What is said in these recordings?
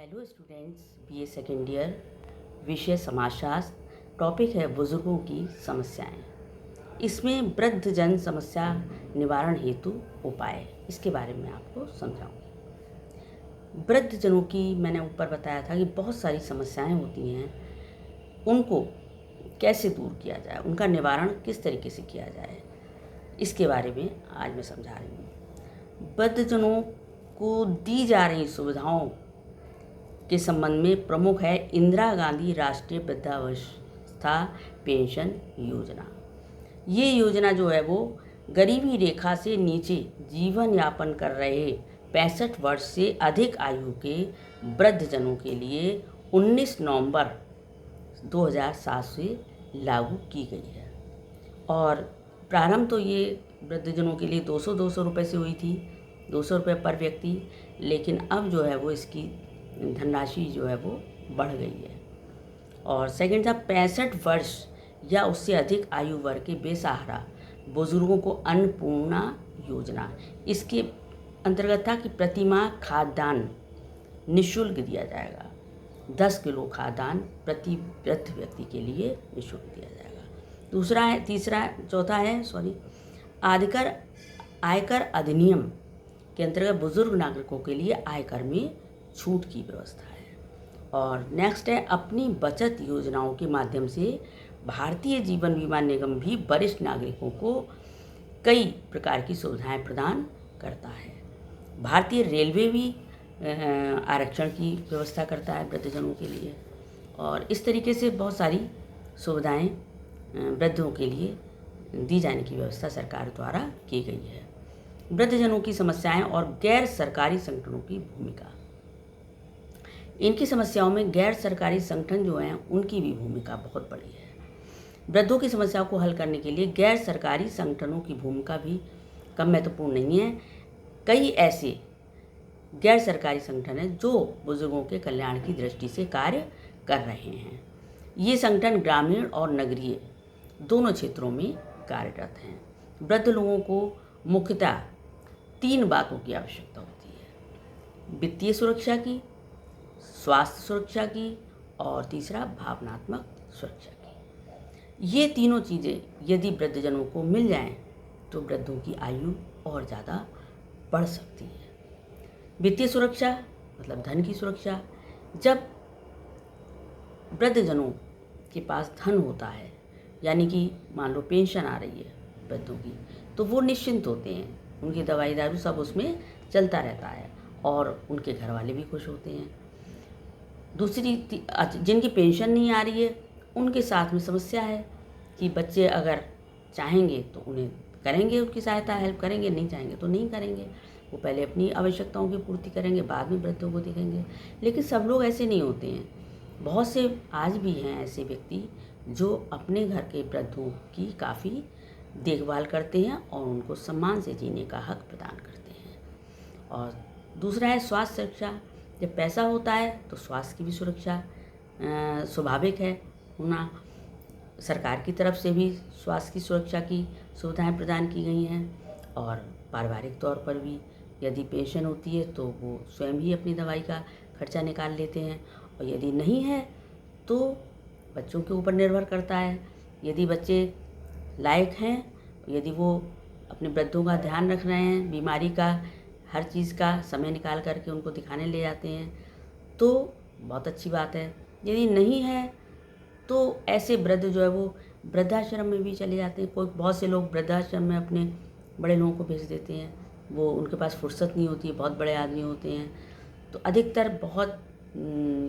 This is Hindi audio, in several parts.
Hello students, BA second year, विषय समाजशास्त्र। टॉपिक है बुजुर्गों की समस्याएं। इसमें वृद्धजन समस्या निवारण हेतु उपाय, इसके बारे में आपको समझाऊंगी। वृद्धजनों की मैंने ऊपर बताया था कि बहुत सारी समस्याएं होती हैं, उनको कैसे दूर किया जाए, उनका निवारण किस तरीके से किया जाए, इसके बारे में आज मैं समझा रही हूँ। वृद्धजनों को दी जा रही सुविधाओं के संबंध में प्रमुख है इंदिरा गांधी राष्ट्रीय वृद्धावस्था पेंशन योजना। ये योजना जो है वो गरीबी रेखा से नीचे जीवन यापन कर रहे 65 वर्ष से अधिक आयु के वृद्धजनों के लिए 19 नवंबर 2007 से लागू की गई है। और प्रारंभ तो ये वृद्धजनों के लिए 200 रुपये से हुई थी, 200 रुपये पर व्यक्ति, लेकिन अब जो है वो इसकी धनराशि जो है वो बढ़ गई है। और सेकंड था 65 वर्ष या उससे अधिक आयु वर्ग के बेसहारा बुजुर्गों को अन्नपूर्णा योजना। इसके अंतर्गत था कि प्रतिमाह खाद्यान्न निःशुल्क दिया जाएगा। 10 किलो खाद्यान्न प्रति वृद्ध व्यक्ति के लिए निःशुल्क दिया जाएगा। चौथा है आयकर अधिनियम के अंतर्गत बुजुर्ग नागरिकों के लिए आयकर में छूट की व्यवस्था है। और नेक्स्ट है अपनी बचत योजनाओं के माध्यम से भारतीय जीवन बीमा निगम भी वरिष्ठ नागरिकों को कई प्रकार की सुविधाएं प्रदान करता है। भारतीय रेलवे भी आरक्षण की व्यवस्था करता है वृद्धजनों के लिए। और इस तरीके से बहुत सारी सुविधाएं वृद्धों के लिए दी जाने की व्यवस्था सरकार द्वारा की गई है। वृद्धजनों की समस्याएं और गैर सरकारी संगठनों की भूमिका। इनकी समस्याओं में गैर सरकारी संगठन जो हैं उनकी भी भूमिका बहुत बड़ी है। वृद्धों की समस्याओं को हल करने के लिए गैर सरकारी संगठनों की भूमिका भी कम महत्वपूर्ण नहीं है। कई ऐसे गैर सरकारी संगठन हैं जो बुजुर्गों के कल्याण की दृष्टि से कार्य कर रहे हैं। ये संगठन ग्रामीण और नगरीय दोनों क्षेत्रों में कार्यरत हैं। वृद्ध लोगों को मुख्यतः 3 बातों की आवश्यकता होती है: वित्तीय सुरक्षा की, स्वास्थ्य सुरक्षा की और तीसरा भावनात्मक सुरक्षा की। ये तीनों चीज़ें यदि वृद्धजनों को मिल जाएं तो वृद्धों की आयु और ज़्यादा बढ़ सकती है। वित्तीय सुरक्षा मतलब धन की सुरक्षा। जब वृद्धजनों के पास धन होता है, यानी कि मान लो पेंशन आ रही है वृद्धों की, तो वो निश्चिंत होते हैं, उनकी दवाई दारू सब उसमें चलता रहता है और उनके घर वाले भी खुश होते हैं। जिनकी पेंशन नहीं आ रही है उनके साथ में समस्या है कि बच्चे अगर चाहेंगे तो उन्हें करेंगे, उनकी सहायता हेल्प करेंगे, नहीं चाहेंगे तो नहीं करेंगे। वो पहले अपनी आवश्यकताओं की पूर्ति करेंगे, बाद में वृद्धों को देखेंगे। लेकिन सब लोग ऐसे नहीं होते हैं। बहुत से आज भी हैं ऐसे व्यक्ति जो अपने घर के वृद्धों की काफ़ी देखभाल करते हैं और उनको सम्मान से जीने का हक प्रदान करते हैं। और दूसरा है स्वास्थ्य सुरक्षा। जब पैसा होता है तो स्वास्थ्य की भी सुरक्षा स्वाभाविक है होना। सरकार की तरफ से भी स्वास्थ्य की सुरक्षा की सुविधाएं प्रदान की गई हैं। और पारिवारिक तौर पर भी यदि पेंशन होती है तो वो स्वयं ही अपनी दवाई का खर्चा निकाल लेते हैं। और यदि नहीं है तो बच्चों के ऊपर निर्भर करता है। यदि बच्चे लायक हैं, यदि वो अपने वृद्धों का ध्यान रख रहे हैं, बीमारी का हर चीज़ का समय निकाल करके उनको दिखाने ले जाते हैं, तो बहुत अच्छी बात है। यदि नहीं है तो ऐसे वृद्ध जो है वो वृद्धाश्रम में भी चले जाते हैं। बहुत से लोग वृद्धाश्रम में अपने बड़े लोगों को भेज देते हैं। वो उनके पास फुर्सत नहीं होती है, बहुत बड़े आदमी होते हैं। तो अधिकतर बहुत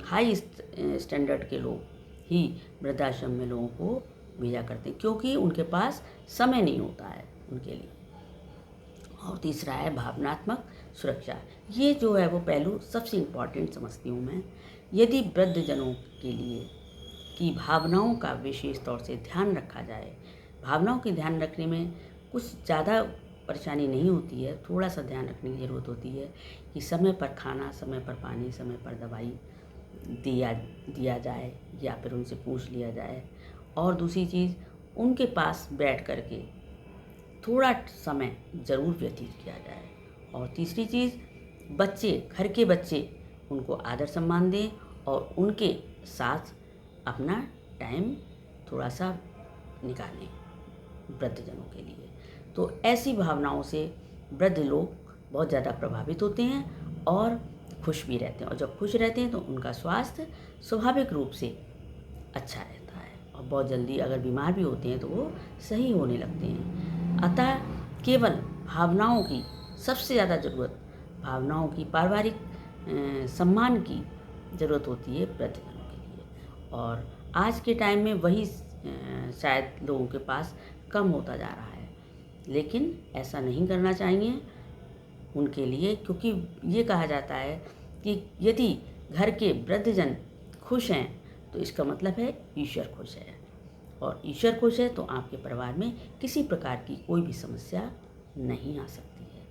हाई स्टैंडर्ड के लोग ही वृद्धाश्रम में लोगों को भेजा करते हैं, क्योंकि उनके पास समय नहीं होता है उनके लिए। और तीसरा है भावनात्मक सुरक्षा। ये जो है वो पहलू सबसे इम्पॉर्टेंट समझती हूँ मैं। यदि वृद्धजनों के लिए की भावनाओं का विशेष तौर से ध्यान रखा जाए, भावनाओं के ध्यान रखने में कुछ ज़्यादा परेशानी नहीं होती है। थोड़ा सा ध्यान रखने की ज़रूरत होती है कि समय पर खाना, समय पर पानी, समय पर दवाई दिया जाए या फिर उनसे पूछ लिया जाए। और दूसरी चीज़, उनके पास बैठ कर के थोड़ा समय ज़रूर व्यतीत किया जाए। और तीसरी चीज़, घर के बच्चे उनको आदर सम्मान दें और उनके साथ अपना टाइम थोड़ा सा निकालें वृद्धजनों के लिए। तो ऐसी भावनाओं से वृद्ध लोग बहुत ज़्यादा प्रभावित होते हैं और खुश भी रहते हैं, और जब खुश रहते हैं तो उनका स्वास्थ्य स्वाभाविक रूप से अच्छा रहता है, और बहुत जल्दी अगर बीमार भी होते हैं तो वो सही होने लगते हैं। अतः केवल भावनाओं की सबसे ज़्यादा ज़रूरत, भावनाओं की पारिवारिक सम्मान की ज़रूरत होती है वृद्धजनों के लिए, और आज के टाइम में वही शायद लोगों के पास कम होता जा रहा है। लेकिन ऐसा नहीं करना चाहिए उनके लिए, क्योंकि ये कहा जाता है कि यदि घर के वृद्धजन खुश हैं तो इसका मतलब है ईश्वर खुश है, और ईश्वर खुश है तो आपके परिवार में किसी प्रकार की कोई भी समस्या नहीं आ सकती है।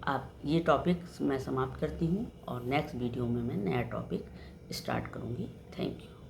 आप ये टॉपिक मैं समाप्त करती हूँ और नेक्स्ट वीडियो में मैं नया टॉपिक स्टार्ट करूँगी। Thank you.